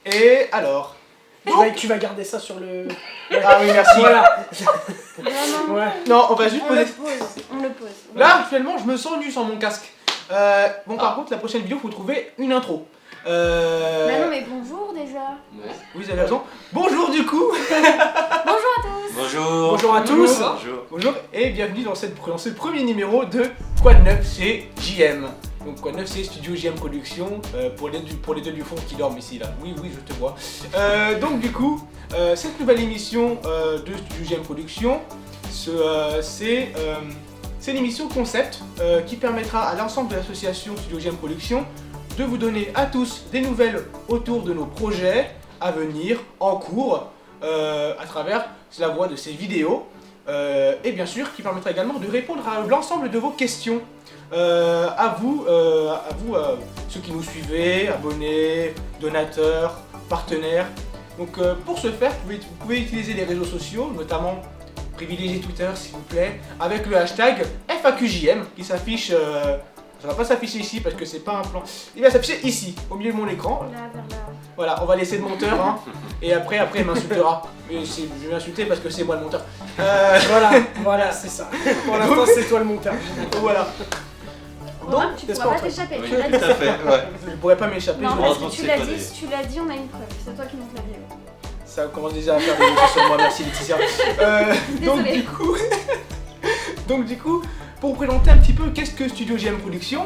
Et alors Tu vas garder ça sur le... Ah oui, merci. Voilà. Vraiment. Ouais. Non, on va juste On poser... le pose. Là, actuellement, je me sens nu sans mon casque. Bon, par contre, la prochaine vidéo, il faut trouver une intro. Bah non, mais bonjour déjà. Ouais. Oui, vous avez raison. Bonjour du coup. Bonjour à tous. Bonjour. Bonjour à tous. Bonjour. Bonjour et bienvenue dans ce premier numéro de Quoi de neuf chez JM. Donc Quoi de neuf c'est Studio JM Production, pour les deux du fond qui dorment ici là. Oui, je te vois. Donc du coup, cette nouvelle émission de Studio JM Production, c'est une émission concept qui permettra à l'ensemble de l'association Studio JM Production de vous donner à tous des nouvelles autour de nos projets à venir, en cours, à travers la voie de ces vidéos. Et bien sûr qui permettra également de répondre à l'ensemble de vos questions. À vous, ceux qui nous suivez, abonnés, donateurs, partenaires. Donc pour ce faire, vous pouvez utiliser les réseaux sociaux, notamment privilégier Twitter s'il vous plaît, avec le hashtag FAQJM qui s'affiche, ça va pas s'afficher ici parce que c'est pas un plan, il va s'afficher ici, au milieu de mon écran. Là, vers là. Voilà, on va laisser le monteur, hein, et après il m'insultera. Mais je vais m'insulter parce que c'est moi le monteur. Voilà, c'est ça. Pour l'instant, c'est toi le monteur. Voilà. Donc, Donc, tu n'est-ce pourras pas, pas t'échapper. Oui, tu l'as dit. tout à fait, ouais. Je pourrais pas m'échapper. Non, je- parce Heureusement que que tu c'est l'as pas dit, des- si tu l'as dit, on a une preuve. C'est toi qui montes la vidéo. Ça commence déjà à faire des effets sur moi, merci Laetitia. Donc Désolée. du coup, pour vous présenter un petit peu qu'est-ce que Studio JM Production,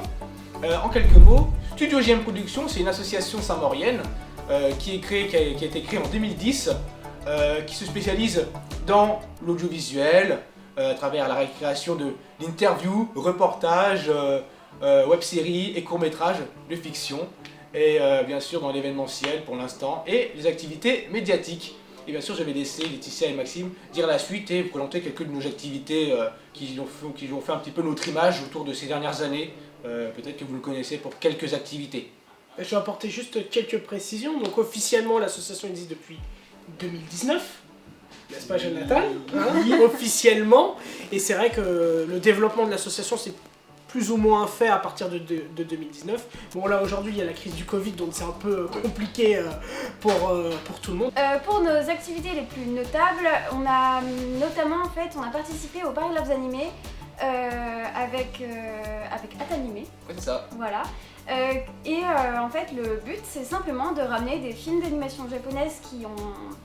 en quelques mots, Studio JM Production c'est une association saint-maurienne qui a été créée en 2010, qui se spécialise dans l'audiovisuel, à travers la création d'interviews, reportages, web-séries et courts-métrages de fiction, et bien sûr dans l'événementiel pour l'instant, et les activités médiatiques. Et bien sûr, je vais laisser Laetitia et Maxime dire la suite et vous présenter quelques de nos activités qui ont fait un petit peu notre image autour de ces dernières années. Peut-être que vous le connaissez pour quelques activités. Je vais apporter juste quelques précisions. Donc officiellement, l'association existe depuis 2019. N'est-ce pas Jonathan, hein, officiellement. Et c'est vrai que le développement de l'association s'est plus ou moins fait à partir de 2019. Bon là aujourd'hui il y a la crise du Covid donc c'est un peu compliqué pour tout le monde. Pour nos activités les plus notables, on a notamment on a participé au Paris Labs Animé avec Atanimé. C'est ça. Voilà. En fait, le but, c'est simplement de ramener des films d'animation japonaises qui n'ont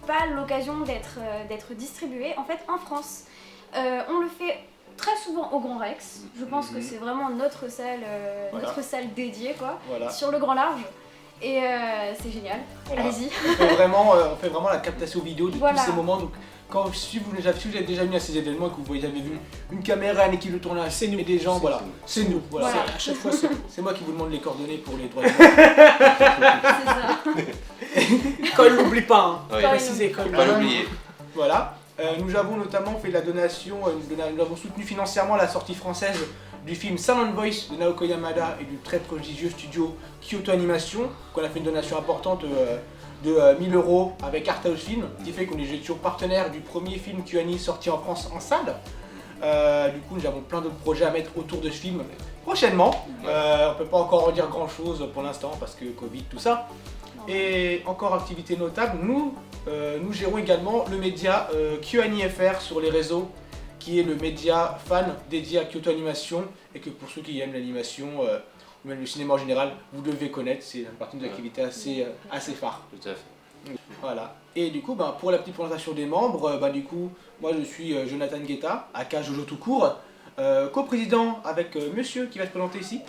pas l'occasion d'être distribués en fait en France. On le fait très souvent au Grand Rex. Je pense que c'est vraiment notre salle dédiée quoi, Voilà. sur le Grand Large. Et c'est génial. Voilà. Allez-y. On fait vraiment la captation vidéo de Voilà. tous ces moments. Donc, si vous avez déjà venu à ces événements et que vous avez vu une caméra, une équipe de tournage, c'est nous et des gens, voilà, c'est nous. Voilà. Voilà. À chaque fois C'est moi qui vous demande les coordonnées pour les droits. C'est ça. Cole n'oublie pas, hein. Oui. Préciser Cole. Pas l'oublier. Voilà. Nous avons notamment fait la donation, nous avons soutenu financièrement la sortie française du film Silent Voice de Naoko Yamada et du très prestigieux studio Kyoto Animation, qu'on a fait une donation importante de 1000 € avec Arthouse Film, qui fait qu'on est toujours partenaire du premier film QAni sorti en France en salle. Du coup, nous avons plein d'autres projets à mettre autour de ce film prochainement. On peut pas encore en dire grand chose pour l'instant parce que Covid, tout ça. Et encore activité notable, nous gérons également le média QAni FR sur les réseaux, qui est le média fan dédié à Kyoto Animation, et que pour ceux qui aiment l'animation, ou même le cinéma en général, vous devez connaître, c'est une partie de nos activités assez phare. Tout à fait. Voilà. Et du coup, pour la petite présentation des membres, moi je suis Jonathan Guetta, aka Jojo tout court, coprésident avec monsieur qui va se présenter ici.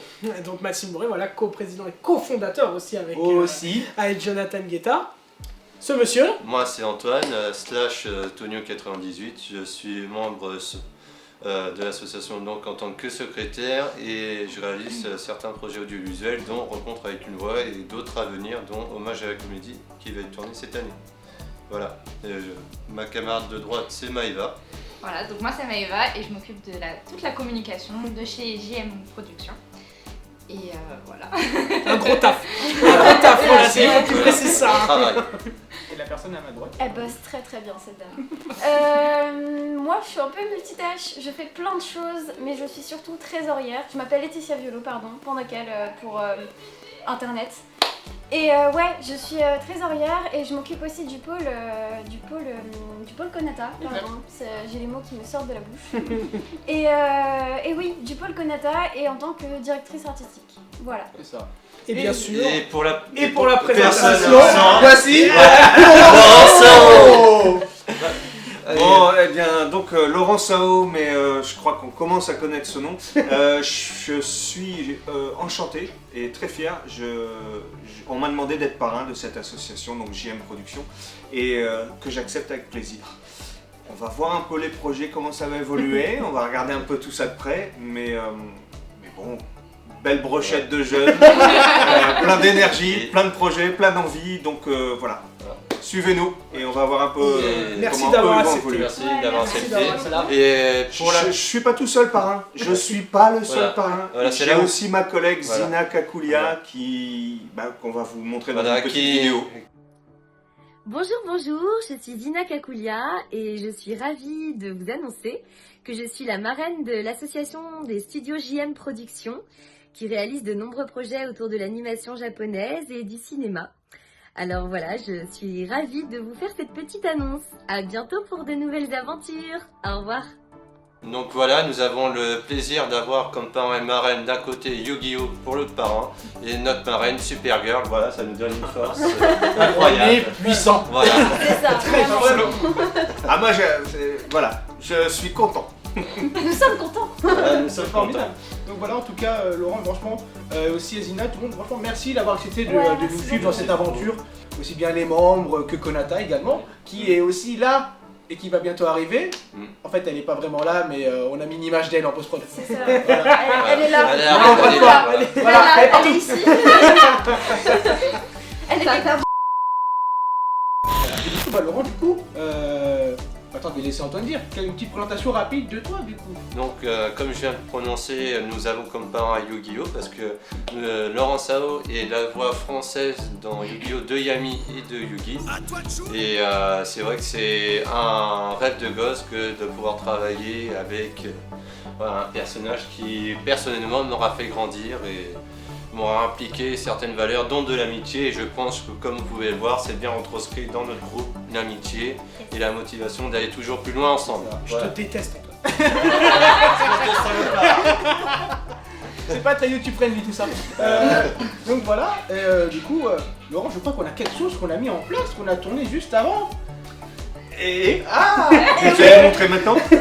Donc Maxime Bourré, voilà, co-président et co-fondateur aussi avec Jonathan Guetta. Ce monsieur, Moi, c'est Antoine, /Tonio98. Je suis membre de l'association donc en tant que secrétaire et je réalise certains projets audiovisuels dont Rencontre avec une voix et d'autres à venir, dont Hommage à la comédie qui va être tourné cette année. Voilà. Ma camarade de droite, c'est Maëva. Voilà, donc moi c'est Maëva et je m'occupe de toute la communication de chez JM Productions. Et voilà. un gros taf. Un gros taf, voilà, c'est moi qui précise ça. Travail. Et la personne à ma droite. Elle bosse très très bien cette dame. Moi je suis un peu multitâche, je fais plein de choses, mais je suis surtout trésorière. Je m'appelle Laetitia Violo, pardon, pour internet. Et ouais, je suis trésorière et je m'occupe aussi du pôle Konata, pardon, j'ai les mots qui me sortent de la bouche. et oui, du pôle Konata et en tant que directrice artistique, voilà. C'est ça. Et bien sûr. Et pour la présentation, voici Bon, eh bien, donc Laurent Sao, mais je crois qu'on commence à connaître ce nom. Je suis enchanté et très fier. On m'a demandé d'être parrain de cette association, donc JM Production, et que j'accepte avec plaisir. On va voir un peu les projets, comment ça va évoluer, on va regarder un peu tout ça de près, mais bon, belle brochette de jeunes, plein d'énergie, plein de projets, plein d'envie, donc voilà. Suivez-nous et on va voir un peu Merci comment d'avoir eux vont accepté. évoluer. Merci d'avoir accepté. d'avoir- Et pour la... Je suis pas tout seul parrain, je suis pas le seul Voilà. parrain. Voilà, c'est J'ai là où- aussi ma collègue Voilà. Zina Kakoulia Voilà. qu'on va vous montrer dans Voilà, une petite qui... vidéo. Bonjour, je suis Zina Kakoulia et je suis ravie de vous annoncer que je suis la marraine de l'association des studios JM Productions qui réalise de nombreux projets autour de l'animation japonaise et du cinéma. Alors voilà, je suis ravie de vous faire cette petite annonce. À bientôt pour de nouvelles aventures. Au revoir. Donc voilà, nous avons le plaisir d'avoir comme parrain et marraine d'un côté Yu-Gi-Oh pour l'autre parrain et notre marraine Supergirl. Voilà, ça nous donne une force On est incroyable. puissant. Voilà. C'est ça, vraiment. Ah moi voilà, je suis content. Nous sommes contents. Voilà, nous C'est sommes formidable. contents. Donc voilà, en tout cas, Laurent, franchement, aussi Azina, tout le monde, franchement, merci d'avoir accepté de Ouais, nous merci suivre dans beaucoup. cette aventure. Aussi bien les membres que Konata également, qui est aussi là et qui va bientôt arriver. Mm. En fait, elle n'est pas vraiment là, mais on a mis une image d'elle en post-prod. C'est ça. Voilà. Elle est là. Elle est Non, là, pas elle est toi. là, voilà. Voilà, elle est Elle partout. est ici. Elle est là. Et du coup, bah, Laurent, du coup, attends, je vais laisser Antoine dire. Une petite présentation rapide de toi, du coup. Donc, comme je viens de prononcer, nous avons comme parrain Yu-Gi-Oh! Parce que Laurent Sao est la voix française dans Yu-Gi-Oh! De Yami et de Yugi. Et c'est vrai que c'est un rêve de gosse que de pouvoir travailler avec voilà, un personnage qui, personnellement, m'aura fait grandir et m'aura impliqué certaines valeurs, dont de l'amitié. Et je pense que, comme vous pouvez le voir, c'est bien retranscrit dans notre groupe, l'amitié et la motivation d'aller toujours plus loin ensemble. Je Voilà. te déteste, Antoine. C'est pas très YouTube friendly tout ça. Donc voilà, du coup, Laurent, je crois qu'on a quelque chose qu'on a mis en place, qu'on a tourné juste avant. Et Ah vous allez montrer maintenant. Je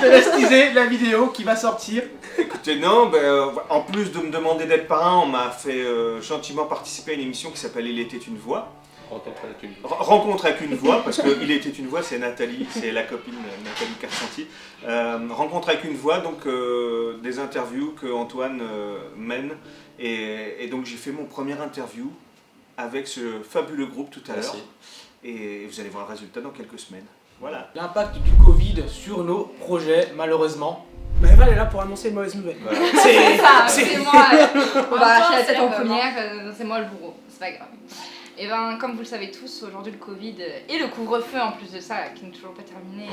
te laisse teaser la vidéo qui va sortir. Écoutez, non, en plus de me demander d'être parrain, on m'a fait gentiment participer à une émission qui s'appelle Il était une voix. Rencontre avec une voix, parce que Il était une voix, c'est Nathalie, c'est la copine Nathalie Carcenti. Rencontre avec une voix, donc des interviews que Antoine mène. Et donc j'ai fait mon premier interview avec ce fabuleux groupe tout à l'heure. Merci. Et vous allez voir le résultat dans quelques semaines. Voilà. L'impact du Covid sur nos projets, malheureusement. Bah, Eva elle est là pour annoncer une mauvaise nouvelle. Voilà. C'est ça, c'est moi. On va Attends, arracher la c'est tête en la première, c'est moi le bourreau, c'est pas grave. Et ben, comme vous le savez tous, aujourd'hui le Covid et le couvre-feu en plus de ça, qui n'est toujours pas terminé,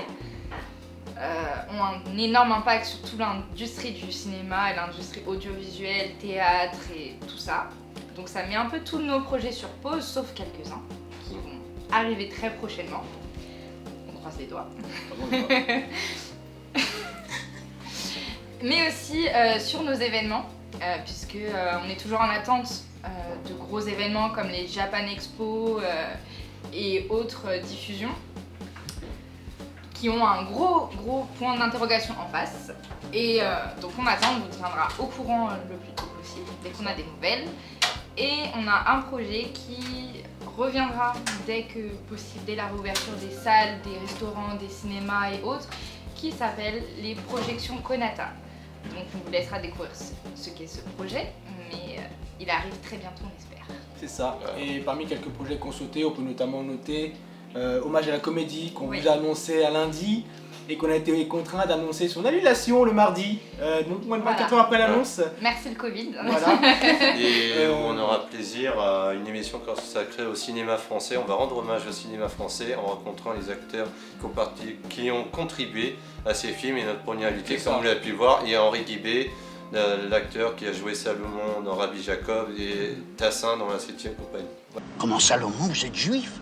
ont un énorme impact sur toute l'industrie du cinéma et l'industrie audiovisuelle, théâtre et tout ça. Donc ça met un peu tous nos projets sur pause, sauf quelques-uns qui vont arriver très prochainement. On croise les doigts. Mais aussi sur nos événements, puisque on est toujours en attente de gros événements comme les Japan Expo et autres diffusions qui ont un gros point d'interrogation en face. Et donc on attend, on vous tiendra au courant le plus tôt possible dès qu'on a des nouvelles. Et on a un projet qui reviendra dès que possible, dès la réouverture des salles, des restaurants, des cinémas et autres, qui s'appelle les projections Konata. Donc on vous laissera découvrir ce qu'est ce projet, mais il arrive très bientôt, on espère. C'est ça. Et parmi quelques projets qu'on sautait, on peut notamment noter Hommage à la comédie qu'on Oui. vous a annoncé à lundi et qu'on a été contraint d'annoncer son annulation le mardi, donc moins de 24 heures après l'annonce. Merci le Covid. Voilà. Et on aura plaisir à une émission consacrée au cinéma français. On va rendre hommage au cinéma français en rencontrant les acteurs qui ont contribué à ces films. Et notre premier invité, C'est comme ça. vous l'avez pu voir, est Henri Guibé, l'acteur qui a joué Salomon dans Rabbi Jacob et Tassin dans la 7e compagnie. Comment Salomon, vous êtes juif?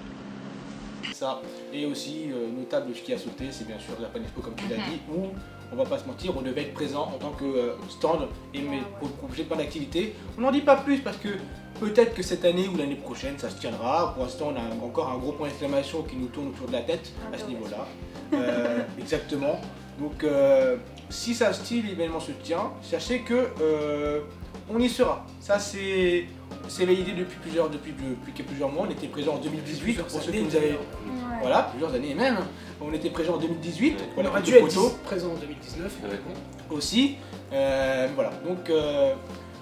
Ça. Et aussi, notable ce qui a sauté, c'est bien sûr Japan Expo, comme tu l'as dit, où, on va pas se mentir, on devait être présent en tant que stand et pour plein d'activités. On n'en dit pas plus parce que peut-être que cette année ou l'année prochaine, ça se tiendra. Pour l'instant, on a encore un gros point d'exclamation qui nous tourne autour de la tête à ce niveau-là. Exactement. Donc, si l'événement se tient, sachez que on y sera. Ça, c'est validé depuis plusieurs mois. On était présent en 2018 pour ceux qui nous avaient. Voilà, plusieurs années même. On était présent en 2018. On aurait dû être présent en 2019. Aussi. Voilà. Donc,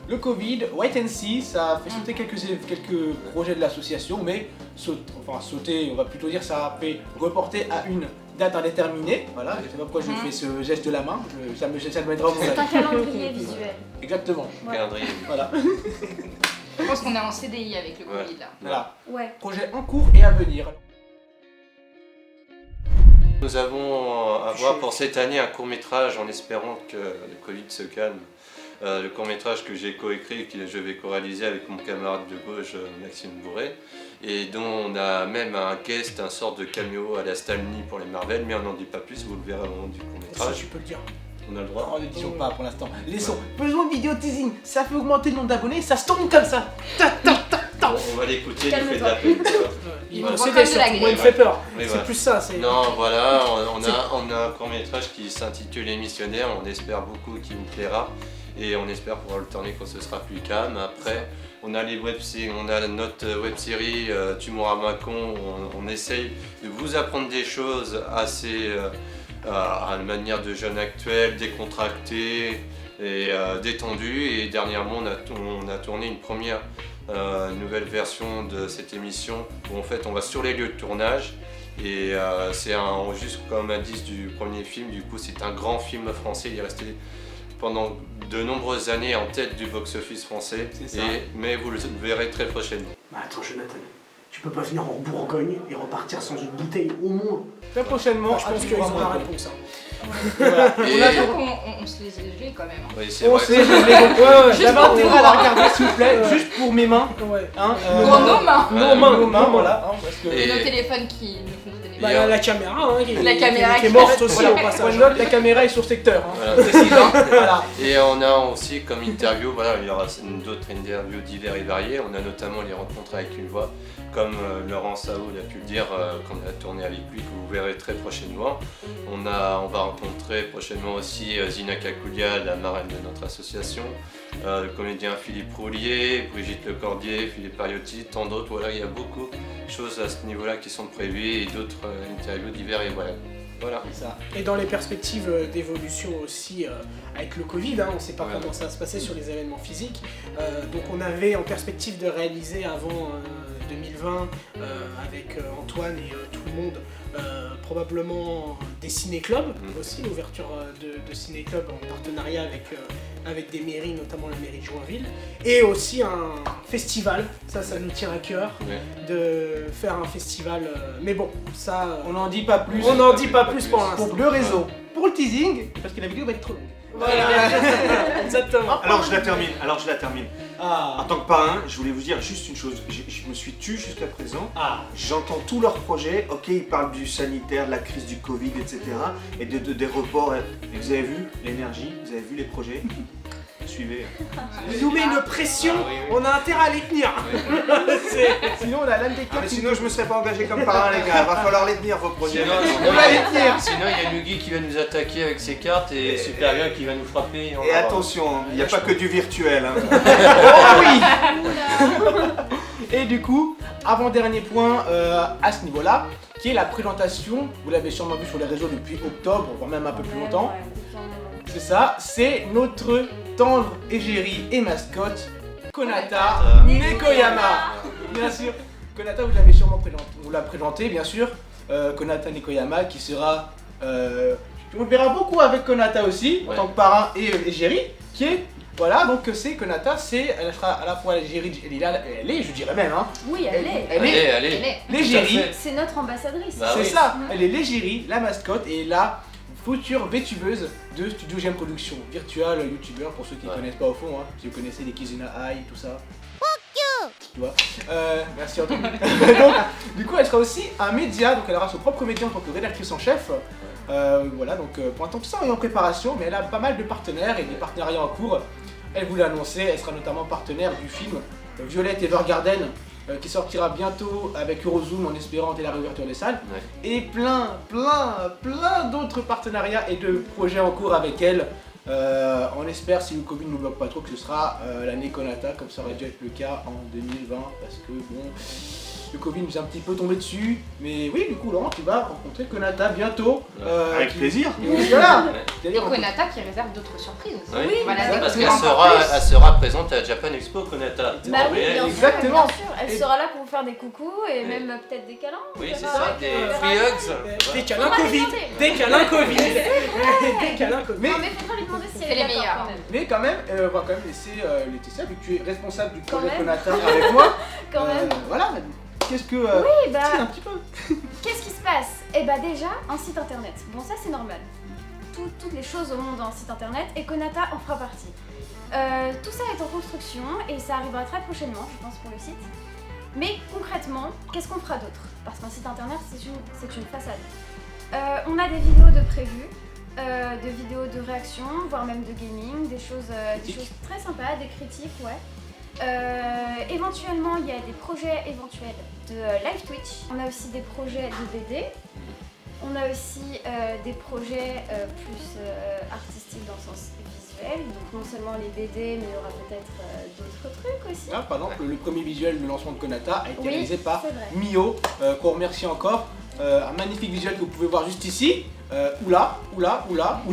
le Covid, wait and see, ça a fait sauter quelques projets de l'association, mais sauter, on va plutôt dire, ça a fait reporter à une date indéterminée. Voilà, je sais pas pourquoi je fais ce geste de la main, ça m'aidera. C'est un calendrier visuel. Exactement. Calendrier. Voilà. Je pense qu'on est en CDI avec le Covid là. Voilà. Ouais. Projet en cours et à venir. Nous avons à voir pour cette année un court-métrage en espérant que le Covid se calme. Le court-métrage que j'ai coécrit et que je vais co-réaliser avec mon camarade de gauche Maxime Bourré, et dont on a même un guest, un sorte de cameo à la Stan Lee pour les Marvel, mais on n'en dit pas plus, vous le verrez au moment du Ça, court-métrage. tu peux le dire. On a le droit. En édition pas pour l'instant. Laissons. Besoin de vidéo teasing, ça fait augmenter le nombre d'abonnés, ça se tourne comme ça. On va l'écouter, il fait de la peine. Il Voilà. me cédait surtout, moi il me fait peur. Oui, C'est voilà. plus ça. C'est... Non, voilà, on a un court-métrage qui s'intitule Les Missionnaires, on espère beaucoup qu'il vous plaira. Et on espère pouvoir le tourner quand ce sera plus calme. Après, on a notre web-série Tumor à Mâcon, on essaye de vous apprendre des choses assez à une manière de jeune actuel, décontractée et détendue. Et dernièrement, on a tourné une première nouvelle version de cette émission où en fait on va sur les lieux de tournage. Et c'est juste comme indice du premier film, du coup c'est un grand film français, il est resté pendant de nombreuses années en tête du box-office français, C'est ça. mais vous le verrez très prochainement. Bah attends Jonathan, tu peux pas venir en Bourgogne et repartir sans une bouteille au moins. Très prochainement, Je pense qu'ils ont la réponse. Voilà. Et- On se les a gelés quand même. Hein. Oui, c'est On vrai. sait, je l'ai Juste j'avais pour intérêt à la regarder s'il vous plaît, juste pour mes mains. Ouais. Hein, Pour nos mains. nos mains, voilà. Hein, parce que... Et- Nos téléphones qui nous font des Bah, la caméra, hein, La caméra qui est qui morte reste- aussi Voilà, au passage. point de note, la caméra est sur secteur. Hein. Voilà. Précise, hein. Voilà. Et on a aussi comme interview, voilà, il y aura d'autres interviews divers et variés. On a notamment les rencontres avec une voix, comme Laurent Sao l'a pu le dire quand on a tourné avec lui, que vous verrez très prochainement. On va rencontrer prochainement aussi Zina Kakoulia, la marraine de notre association, le comédien Philippe Roulier, Brigitte Lecordier, Philippe Pariotti, tant d'autres. Voilà, il y a beaucoup de choses à ce niveau-là qui sont prévues et d'autres interviews divers et variés. Voilà. C'est ça. Et dans les perspectives d'évolution aussi avec le Covid, hein, on ne sait pas Ouais. comment ça va se passer sur les événements physiques. Donc on avait en perspective de réaliser avant 2020 avec Antoine et tout le monde probablement des ciné-clubs aussi, l'ouverture de ciné-clubs en partenariat avec des mairies, notamment la mairie de Joinville, et aussi un festival, ça nous tient à cœur Ouais. de faire un festival, mais bon, ça On n'en dit pas plus. on n'en dit pas plus pour l'instant. Pour deux raisons. Pour le teasing, parce que la vidéo va être trop longue. Voilà, exactement. Alors je la termine. Ah. En tant que parrain, je voulais vous dire juste une chose. Je me suis tu jusqu'à présent. Ah. J'entends tous leurs projets. Ok, ils parlent du sanitaire, de la crise du Covid, etc. Et des reports. Et vous avez vu l'énergie, vous avez vu les projets. Suivez. Il nous met une pression, Ah, oui, oui. on a intérêt à les tenir. Sinon, on a l'âme des Ah, cœurs mais qui sinon, je me serais pas engagé comme parrain, les gars. Va falloir les tenir, vos projets. On va les tenir. Sinon, il y a Nugi qui va nous attaquer avec ses cartes et Supergirl qui va nous frapper. Et attention, il n'y a pas que du virtuel. Hein. Oh oui. Et du coup, avant-dernier point à ce niveau-là, qui est la présentation, vous l'avez sûrement vu sur les réseaux depuis octobre, voire même un peu plus longtemps. Ouais, depuis un moment. C'est ça, c'est notre tendre égérie et mascotte, Konata Nekoyama. Bien sûr, Konata, vous l'avez sûrement présenté, vous l'a présenté, bien sûr. Konata Nekoyama qui sera... on verra beaucoup avec Konata aussi, en Ouais. tant que parrain et égérie, qui est... Voilà, donc c'est Konata, elle sera à la fois l'égérie, elle est, je dirais même, hein. Oui, elle est. Elle est Allez. l'égérie. C'est notre ambassadrice. Bah C'est oui. ça, elle est l'égérie, la mascotte, et là, future VTubeuse de Studio GM Productions, virtual youtubeur pour ceux qui ne connaissent pas au fond, hein, si vous connaissez les Kizuna Ai, tout ça. Tu vois. Merci Antoine. Donc, du coup, elle sera aussi un média, donc elle aura son propre média en tant que rédactrice en chef. Voilà, donc pour l'instant tout ça est en préparation, mais elle a pas mal de partenaires et des partenariats en cours. Elle vous l'a annoncé, elle sera notamment partenaire du film Violet Evergarden qui sortira bientôt avec Eurozoom en espérant dès la réouverture des salles. Et plein d'autres partenariats et de projets en cours avec elle. On espère, si le Covid ne nous bloque pas trop, que ce sera l'année Konata, comme ça aurait dû être le cas en 2020, parce que bon, le Covid nous a un petit peu tombé dessus. Mais oui, du coup, Laurent, tu vas rencontrer Konata bientôt. Avec plaisir. Voilà. Et Konata qui réserve d'autres surprises aussi. Oui, voilà, Parce qu'elle sera présente à Japan Expo, Konata. Bah oui, bien sûr, Exactement. bien sûr. Elle sera là pour vous faire des coucous et même peut-être des câlins. Oui, on c'est verra ça, avec, des verra free avec hugs. Des On câlins va Covid. demander. Des câlins Covid. Des câlins Covid. Mais, Non mais faudra lui demander si C'est elle les est d'accord meilleurs. quand même. mais quand même, on va quand même laisser Laetitia, vu que tu es responsable du Quand projet même. Konata avec moi. Quand même. Voilà. Qu'est-ce que. Oui, bah, si, un petit peu. qu'est-ce qui se passe? Eh bah déjà, un site internet. Bon, ça c'est normal. Toutes les choses au monde ont un site internet et Konata en fera partie. Tout ça est en construction et ça arrivera très prochainement, je pense, pour le site. Mais concrètement, qu'est-ce qu'on fera d'autre? Parce qu'un site internet, c'est une façade. On a des vidéos de prévues, de vidéos de réaction, voire même de gaming, des choses très sympas, des critiques, ouais. Éventuellement, il y a des projets éventuels de live Twitch. On a aussi des projets de BD. On a aussi des projets plus artistiques dans le sens visuel. Donc non seulement les BD, mais il y aura peut-être d'autres trucs aussi. Là, par exemple, le premier visuel de lancement de Konata a été Oui, réalisé par c'est vrai. Mio, qu'on remercie encore. Un magnifique visuel que vous pouvez voir juste ici. Ou là, ou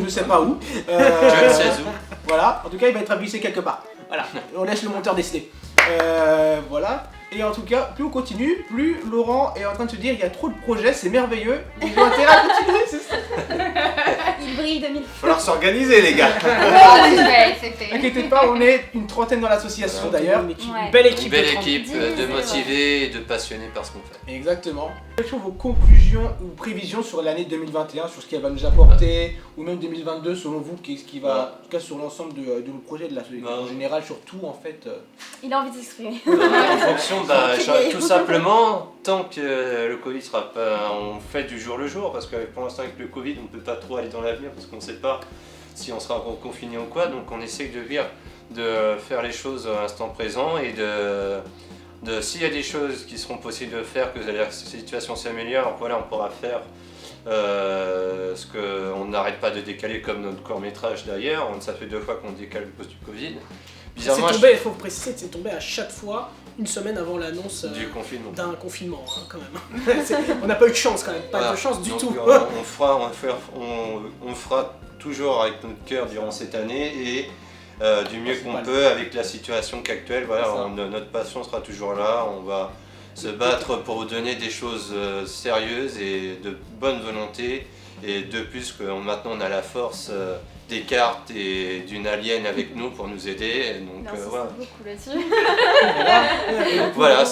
je sais pas où. Je ne sais où. Voilà, en tout cas, il va être glissé quelque part. Voilà, on laisse le monteur décider. Voilà. Et en tout cas, plus on continue, plus Laurent est en train de se dire il y a trop de projets, c'est merveilleux, ils ont intérêt à continuer, c'est ça. Il brille de mille Il va falloir s'organiser, les gars. C'est fait. Inquiétez pas, on est une trentaine dans l'association d'ailleurs. Une Ouais. belle Une équipe. belle de 30. équipe de Divisé, motivés et de passionnés par ce qu'on fait. Exactement. Quelles sont vos conclusions ou prévisions sur l'année 2021, sur ce qu'elle va nous apporter, ou même 2022 selon vous, qu'est-ce qui va, en tout cas sur l'ensemble de nos projets de l'association en général, surtout en fait. Il a envie de s'exprimer. En fonction, tout simplement, tant que le Covid sera pas, on fait du jour le jour, parce que pour l'instant avec le Covid, on ne peut pas trop aller dans l'avenir, parce qu'on ne sait pas si on sera confiné ou quoi, donc on essaye de faire les choses à l'instant présent et s'il y a des choses qui seront possibles de faire, que la situation s'améliore, voilà, on pourra faire ce qu'on n'arrête pas de décaler comme notre court-métrage d'ailleurs, ça fait 2 fois qu'on décale à cause du Covid. C'est tombé, il faut préciser que c'est tombé à chaque fois une semaine avant l'annonce du confinement. d'un confinement, hein, quand même. On n'a pas eu de chance quand même, pas de chance du Donc, tout. on fera toujours avec notre cœur durant cette année et du mieux qu'on peut avec la situation actuelle. Voilà, notre passion sera toujours là. On va se battre pour vous donner des choses sérieuses et de bonne volonté. Et de plus que maintenant on a la force des cartes et d'une alien avec nous pour nous aider. Donc Merci voilà. beaucoup là-dessus. Donc, voilà,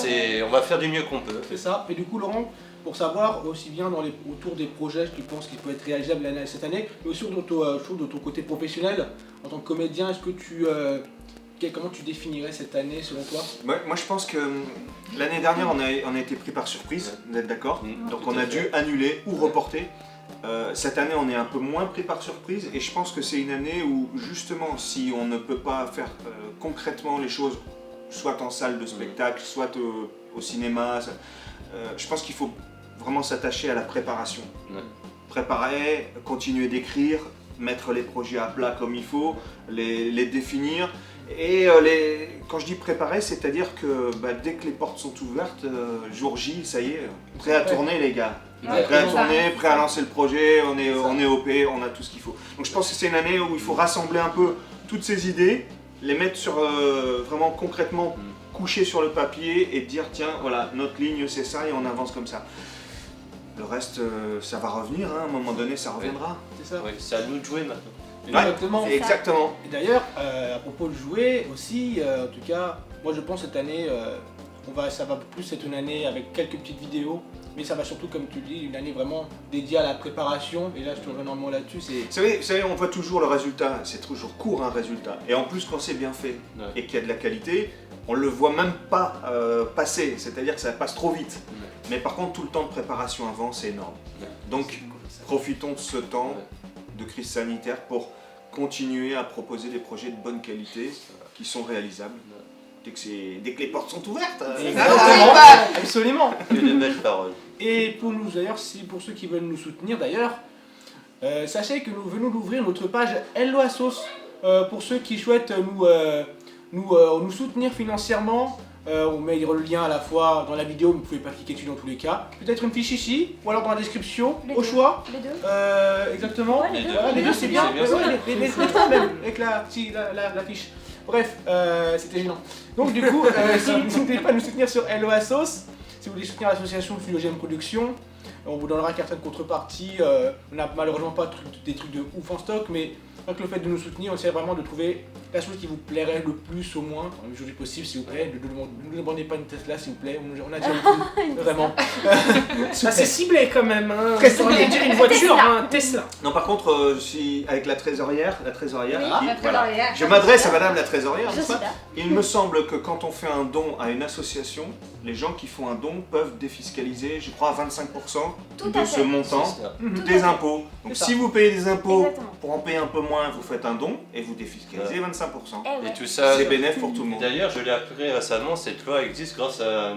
on va faire du mieux qu'on peut. C'est ça. Et du coup, Laurent, pour savoir aussi bien autour des projets que tu penses qu'ils peuvent être réalisables cette année, mais aussi de ton côté professionnel, en tant que comédien, est-ce que comment tu définirais cette année selon toi? Moi je pense que l'année dernière on a été pris par surprise, vous êtes d'accord? Donc on a dû annuler ou reporter. Cette année on est un peu moins pris par surprise et je pense que c'est une année où justement si on ne peut pas faire concrètement les choses, soit en salle de spectacle, soit au cinéma, je pense qu'il faut vraiment s'attacher à la préparation. Préparer, continuer d'écrire, mettre les projets à plat comme il faut, les définir. Et quand je dis préparer, c'est-à-dire que dès que les portes sont ouvertes, jour J, ça y est, prêt à tourner les gars. Prêt à tourner, prêt à lancer le projet, on est OP, on a tout ce qu'il faut. Donc je pense que c'est une année où il faut rassembler un peu toutes ces idées, les mettre sur vraiment concrètement coucher sur le papier et dire tiens voilà notre ligne c'est ça et on avance comme ça. Le reste ça va revenir, hein, à un moment donné ça reviendra. C'est ça. Oui, c'est à nous de jouer maintenant. Exactement. Exactement. Et d'ailleurs, à propos de jouer aussi, en tout cas, moi je pense cette année, ça va plus être une année avec quelques petites vidéos mais ça va surtout, comme tu dis, une année vraiment dédiée à la préparation. Et là, je te rejoins énormément là-dessus. Vous savez, on voit toujours le résultat, c'est toujours court un résultat. Et en plus, quand c'est bien fait et qu'il y a de la qualité, on le voit même pas passer, c'est-à-dire que ça passe trop vite. Mais par contre, tout le temps de préparation avant, c'est énorme. Donc, profitons de ce temps de crise sanitaire pour continuer à proposer des projets de bonne qualité qui sont réalisables. Dès que les portes sont ouvertes. Absolument. Que de belles paroles. Et pour nous d'ailleurs, pour ceux qui veulent nous soutenir d'ailleurs, sachez que nous venons d'ouvrir notre page Hello Assos pour ceux qui souhaitent nous soutenir financièrement. On met le lien à la fois dans la vidéo, mais vous pouvez pas cliquer dessus dans tous les cas. Peut-être une fiche ici, ou alors dans la description, au choix. Les deux. Exactement. Ouais, les deux c'est bien. C'est bien ça. Les trois même, avec la fiche. Bref, c'était gênant. Donc du coup, n'hésitez pas à nous soutenir sur Hello Assos. Si vous voulez soutenir l'association Studio GM Production, on vous donnera certaines contreparties. On n'a malheureusement pas des trucs de ouf en stock, mais avec le fait de nous soutenir, on essaie vraiment de trouver la chose qui vous plairait le plus au moins, dans le plus possible s'il vous plaît. Ne nous demandez pas une Tesla s'il vous plaît, on a déjà beaucoup, vraiment. C'est ciblé quand même, hein. Très Ça aurait dire une voiture, hein, Tesla. Non, par contre, si avec la trésorière Oui, voilà. Je m'adresse à madame la trésorière, Je n'est-ce suis pas? là. Il me semble que quand on fait un don à une association, les gens qui font un don peuvent défiscaliser, je crois, à 25% Tout de à ce fait. montant C'est ça. Tout à des fait. impôts. Donc C'est ça. si vous payez des impôts, Exactement. pour en payer un peu moins, vous faites un don et vous défiscalisez 25%. Eh ouais. Et tout ça, C'est bénéfique pour tout le monde. d'ailleurs, je l'ai appris récemment, cette loi existe grâce à un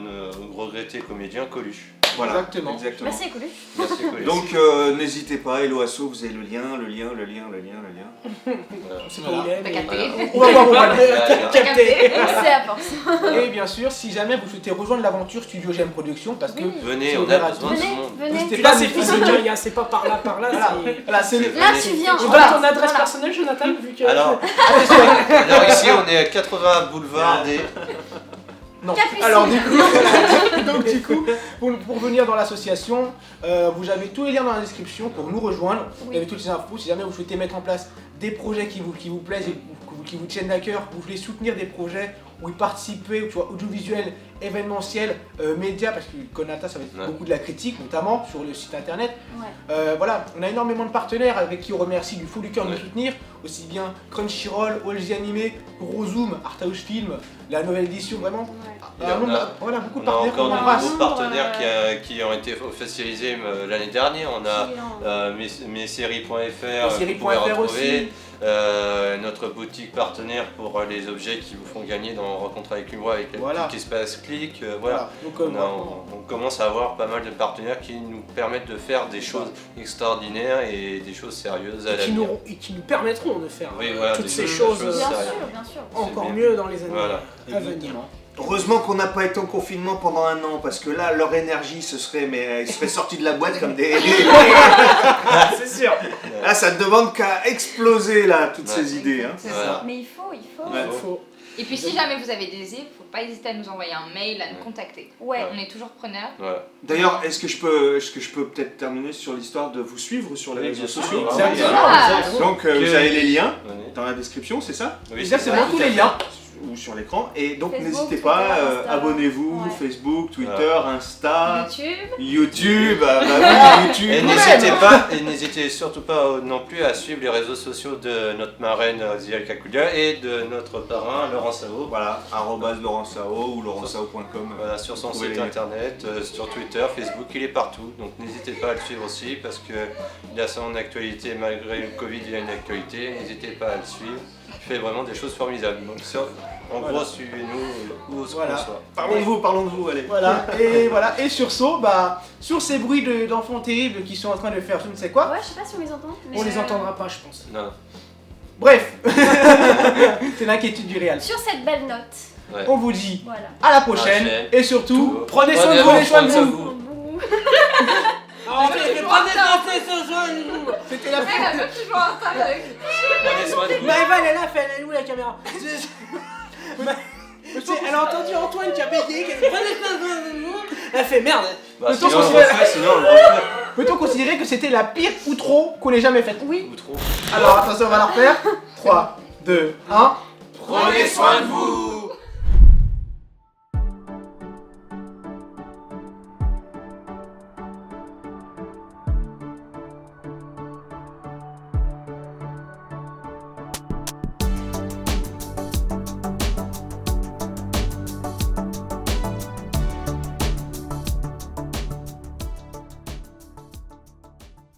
regretté comédien Coluche. Voilà, Exactement. Merci, Coluche. Merci Coluche. Donc n'hésitez pas, Hello Asso, vous avez le lien. Voilà. Voilà. T'as capté. On va voir où on va aller. T'as capté. C'est à force. Et bien sûr, si jamais vous souhaitez rejoindre l'aventure Studio GM Production, parce que Oui. Venez, c'est on ouvert a à besoin tous. de tout le Venez, monde. venez. N'hésitez Là, pas à c'est nous physique, soutenir. hein, c'est pas par là, Voilà, c'est... voilà, c'est le. Là, tu viens. Tu donnes Voilà. ton adresse Voilà. personnelle, Jonathan, vu que... Alors ici, on est à 80 boulevard des... Non. Capucine. Alors du coup, donc, du coup, pour venir dans l'association, vous avez tous les liens dans la description pour nous rejoindre. Vous Oui. avez toutes les infos. Si jamais vous souhaitez mettre en place des projets qui vous plaisent et qui vous tiennent à cœur, vous voulez soutenir des projets ou y participer, tu vois, audiovisuel, événementiel, médias, parce que Konata, ça va être Ouais. beaucoup de la critique, notamment sur le site internet. Ouais. Voilà, on a énormément de partenaires avec qui on remercie du fond du cœur de nous Ouais. soutenir, aussi bien Crunchyroll, Allzy Animé, Rozoom, Arthouse Film, la nouvelle édition, vraiment. Ouais. Et on a- Voilà, beaucoup de On a partenaires encore qu'on de embrasse. nouveaux partenaires qui ont été officialisés l'année dernière. On a Client. messeries.fr Messeries.fr que vous pouvez retrouver. aussi. Notre boutique partenaire pour les objets qui vous font gagner dans Rencontre avec une voix avec le Voilà. petit espace clic. Voilà. Donc, On commence à avoir pas mal de partenaires qui nous permettent de faire des choses extraordinaires et des choses sérieuses à Et qui l'avenir. nous permettront de faire Oui, voilà, toutes des ces choses choses Bien sérieuses. sûr, bien sûr. encore bien. mieux dans les années Voilà. à venir. Exactement. Heureusement qu'on n'a pas été en confinement pendant un an, parce que là, leur énergie, ils seraient sortis de la boîte comme des... C'est sûr. Là, ça ne demande qu'à exploser, là, toutes Ouais. ces idées. Hein. C'est Voilà. ça. Mais il faut. Ouais. Faut... Et puis si jamais vous avez des idées, faut pas hésiter à nous envoyer un mail, à nous contacter. Ouais. On est toujours preneurs. Voilà. D'ailleurs, est-ce que je peux peut-être terminer sur l'histoire de vous suivre sur les Oui, réseaux bien sûr. sociaux Exactement. Ah. Donc, Que- vous avez les liens Venez. dans la description, c'est ça? Oui, Exactement, tous les liens. Ou sur l'écran. Et donc, Facebook, n'hésitez Twitter, pas, Insta. abonnez-vous, Ouais. Facebook, Twitter, Insta, YouTube. YouTube, bah oui, YouTube. Et n'hésitez surtout pas non plus à suivre les réseaux sociaux de notre marraine Zial Kakulia et de notre parrain Laurent Sao. Voilà, @LaurentSao ou laurentsao.com. Voilà, sur son Vous pouvez site les- internet, sur Twitter, Facebook, il est partout. Donc n'hésitez pas à le suivre aussi parce qu'il a son actualité, malgré le Covid, il a une actualité. N'hésitez pas à le suivre. Il fait vraiment des choses formidables. Donc en Voilà. gros, suivez-nous où Voilà. qu'on soit. Parlons de vous, allez. Voilà, et sur ce, sur ces bruits d'enfants terribles qui sont en train de faire je ne sais quoi, Ouais, je sais pas si on les entend. Mais On les entendra pas, je pense. Non. bref, c'est l'inquiétude du réel. Sur cette belle note. Ouais. On vous dit Voilà. à la prochaine, Prochaine. et surtout, Prenez soin de vous, prenez soin de vous. Bouh. C'était la Elle a toujours un tas avec. Prenez soin de vous. Maëva, elle est là, elle est où la caméra? Elle a entendu Antoine qui a payé, qui a dit prenez soin de vous. Elle fait merde. Bah, Peut-on sinon, on le considérer- refait, sinon on le refait. Peut-on considérer que c'était la pire outro qu'on ait jamais faite? Oui. Ou trop. Alors attention, on va la refaire. 3, 2, 1. Prenez soin de vous.